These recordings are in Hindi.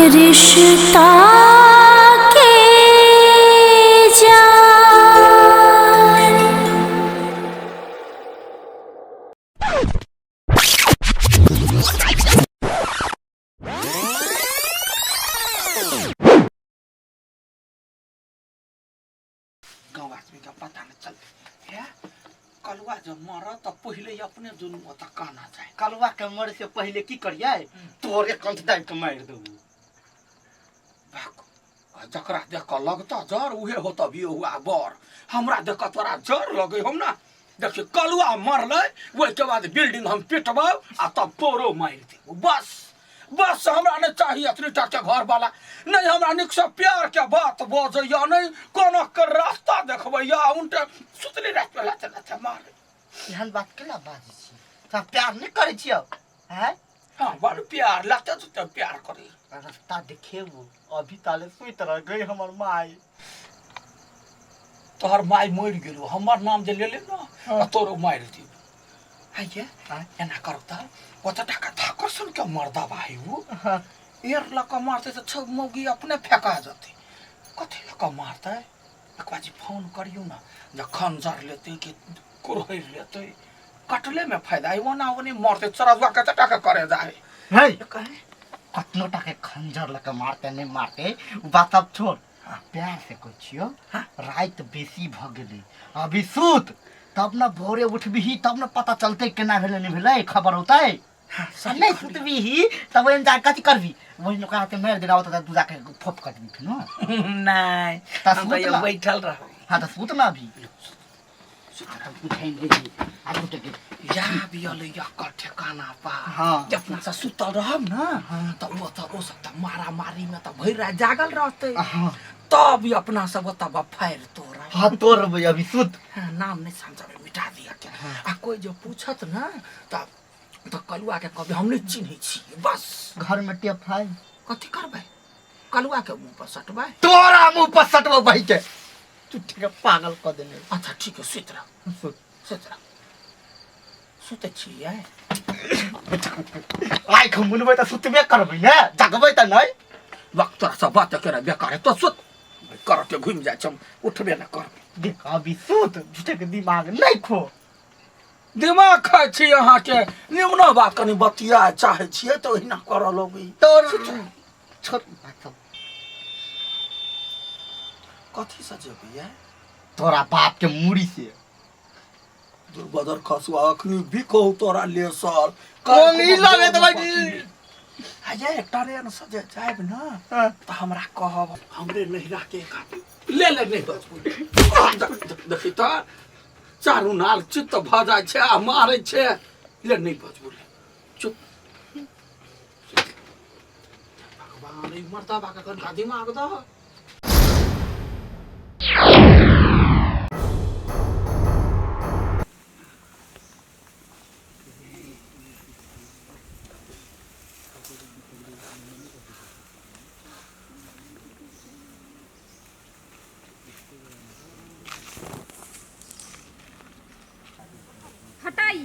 रिश्ता के जान। गाँव आदमी का पता न चल है कलुआ जब मरा तब पहले अपने दुनू ओता काना जाए। कलुआ के मरे से पहले की करिए तोरे कंठ दाबि के मार देबू। जकरा देख के लगता जर उहे होता भी हुआ बर। हमरा देख के तोरा जर लगे हम ना देखिए कलुआ मरले वही के बाद बिल्डिंग हम पिटबो आ तब तोरो मार देबो। बस बस हमरा ने चाहिए अतनी के घर वाला नहीं हमरा निक से प्यार के बात बजैया नहीं कोनो के रास्ता देखबैया उनटे सुतली रात में लाते मार। एहन बात केना बाजै छी? त प्यार नहीं करे छियो हैं? हां बड़ प्यार लाते तो प्यार करी। रास्ता देखेबू अभी ताले सुइत रह गई हमर माई। तोहर माई मर गेलो हमर नाम जे ले ले ना तोरो मार दी। आइए एना करता ओता टका धाकर सुन के मरदा भाई वो एर लका मारते तो छ मौगी अपने फेंका जाती। कथि लका मारता है एक बाजी फोन करियो ना ज खंजर लेते कि कुरहर लेते कटले में फायदा है वो ना ओने मरते चरवा के टका करे जाए। है कहे कतनो टके खंजर लके मारते नहीं मारते बात अब छोड़। प्यार से कुछियो रात बेसी भ गेलै अभी सूत तब ना भोरे उठबी तब ना पता चलते केना भेले नहीं भेले खबर होता है। नहीं सुतबी ही तब एन जा कथि करबी वही लोग हाथ मार देना होता तू जाके फोप कर दी फिनो नहीं हम तो ये बैठल रह। हां तो सूत ना अभी सूत उठाई ले आ उठ के या भी अले या का ठिकाना पा। हां जब अपना से सुतल रहम ना तब वो तो ओ सकता मारा मारी में तो भइर रात जागल रहते तब भी अपना सब तब फायर तोरा। हां तोर भाई अभी सूत नाम नहीं समझ में मिटा दिया क्या। आ कोई जो पूछत ना तब तो कलुआ के कभी हम नहीं चिन्ह छी। बस घर में टेप है कथि करबे कलुआ के मुंह पर सटबे तोरा मुंह पर सटबो भाई के तू ठीक है पागल कर देने। अच्छा ठीक है सुत रह सुत सुते छी है आइ खमुनबे त सुतबे करबै ने जगबै त नहीं वक्त सब बात करे बेकार है तो सुत कर के घूम जाए हम उठबे ना कर। देख अभी सूत झूठे के दिमाग नहीं खो। दिमाग खाए छी अहाँ के निम्न बात कनी बतिया चाहे छिए तो हिना कर लोगी तोर छोट बात सब कथि सजेबी है तोरा बाप के मुड़ी से दुर्बदर खसुआ अखनी भी कहू तोरा ले सर कोनी लगे त भाई आये एकटा रे न सजे जाइब ना त हमरा कहब हमरे नहीं राखे ले नहीं बचबू देखि त चारू नाल चित्त भ जाय छै आ मारै छै ले नहीं बचबू चुप भगवान ई मरता बाका कन दिमाग द हटाई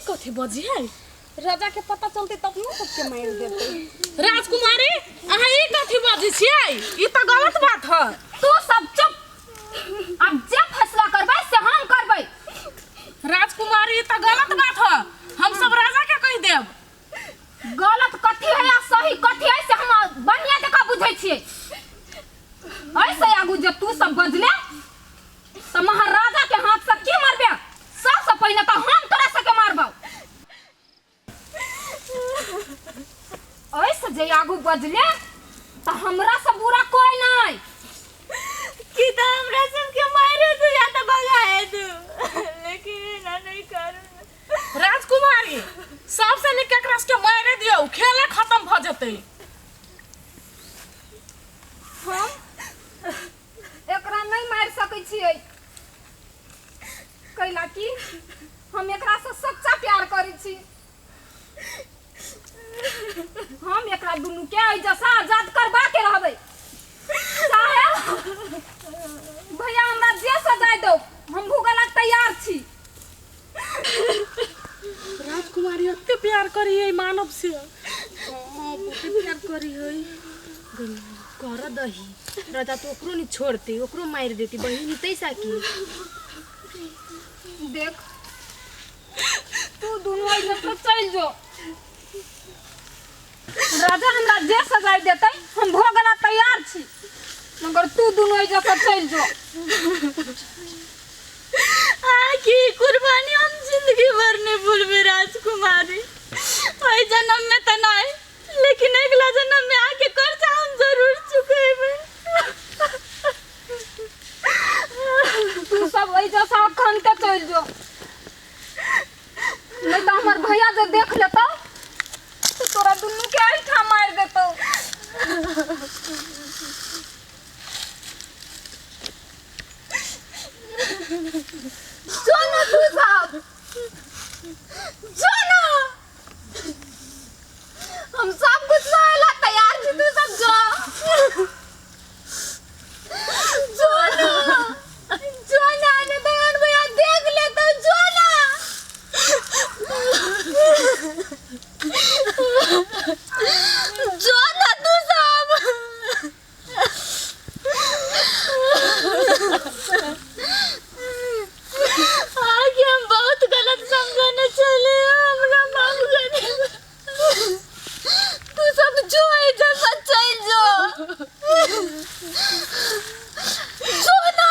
कथी बजी है राजा के पता चलते तब न सबके मार देते राजकुमारी अहाँ ई कथी बजी छियै ई त गलत बात है तू सब चुप अब जे फैसला करबै से हम करबै राजकुमारी ई त गलत बात है हम सब राजा के कह देब गलत कथी है या सही कथी है से हम बढ़िया जका बुझै छियै ऐसे आगू जे तू सब बजले तो महाराजा के हाथ से की मारबे सबसे पहले तो हम तोरा से के मारबौ ऐसे जे आगू बजले तो हमरा से बुरा कोई नहीं कि तो हमरा सबके मारे तू या तो भगाए तू लेकिन ना नहीं करू राजकुमारी सबसे निक एकरा के मारे दियो खेले खत्म भ जते हम एकरा नहीं मार सकै छियै कैला कि हम एकरा से सच्चा प्यार करै छी हम एकरा दुनू के जैसा आजाद करबा के रहबै साहेब भैया हमरा जे सजाय दो हम भूगला तैयार छी राजकुमारी अत्ते प्यार करी है मानव से बहुत प्यार करी है कर दही राजा तो ओकरो नहीं छोड़ते ओकरो मार देती बहिनी तैसा की देख तू दोनों ऐसे तो चल जो राजा हमरा जे सजाय देतै हम भोगला तैयार छी मगर तू दोनों ऐसे तो चल जो आखी कुर्बानी हम जिंदगी भर नहीं भूलबे राजकुमारी ओई जन्म में त नहीं लेकिन अगला जन्म में आके कर्जा हम जरूर चुकेबे तू सब ऐ जैसा अखन के चल जो नहीं तो हमर भैया जे देख लेतो तो तोरा दुनू के ऐठा मार देतो सुनो तू सब सुनो हम सब कुछ सहला तैयार छी तू सब जो जोना जोना ने बहन भैया देख ले तो जोना जोना तू सब आगे हम बहुत गलत समझने चले हमरा माफ कर तू सब जो है जैसा चल जो जोना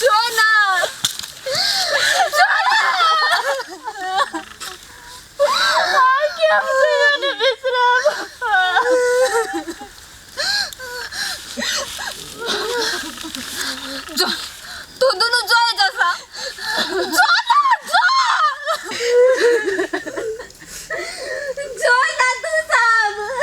जोना जोना आगे हम ने विश्राम जो तू दोनों जो है जैसा जो ना जो ना तू सब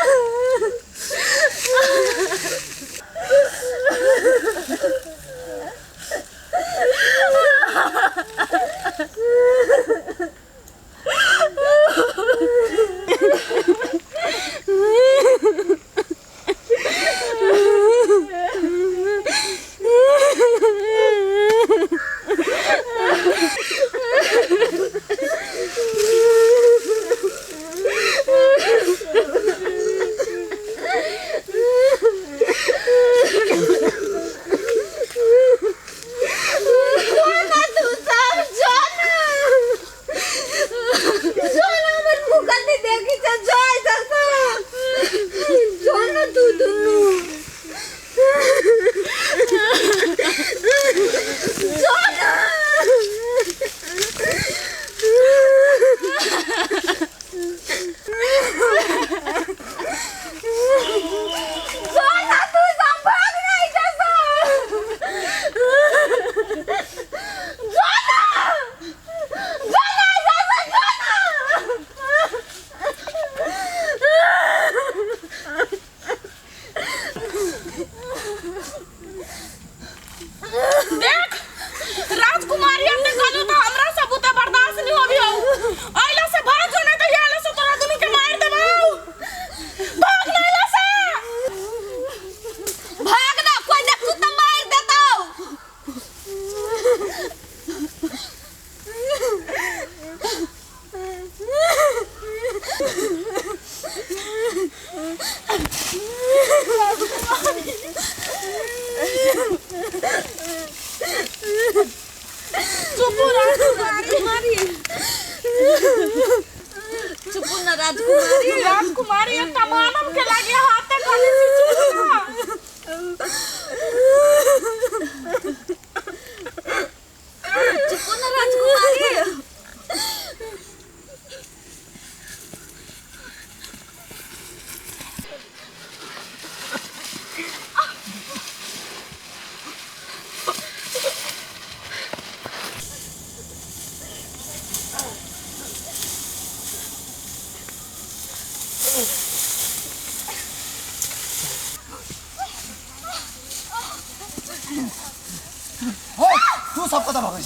चुप न राजकुमारी। राजकुमारी एकटा मानव के लागे हाथे खाली चुप न राजकुमारी। तू सबको दबा गई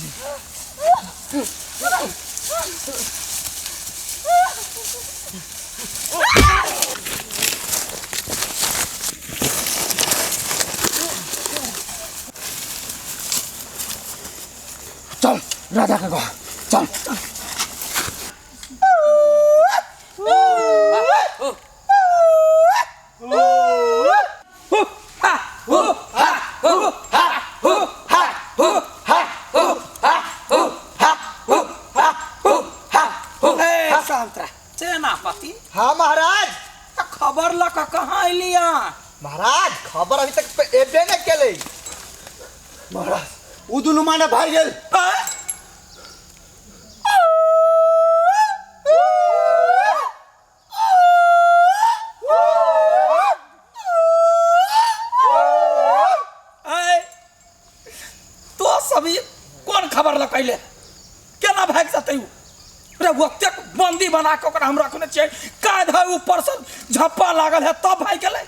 चल राजा का घर चल सेनापति। हाँ महाराज। खबर लगा कहाँ अलिया महाराज? खबर अभी तक एबे न केले महाराज। उ दुनु माने भाग गेल। तो सभी कौन खबर लगैले केना भाग जतै? रे वक्त बंदी बना के ओकरा हम रखने छियै। काज है ऊपर से झप्पा लागल है तब भाग गेलै।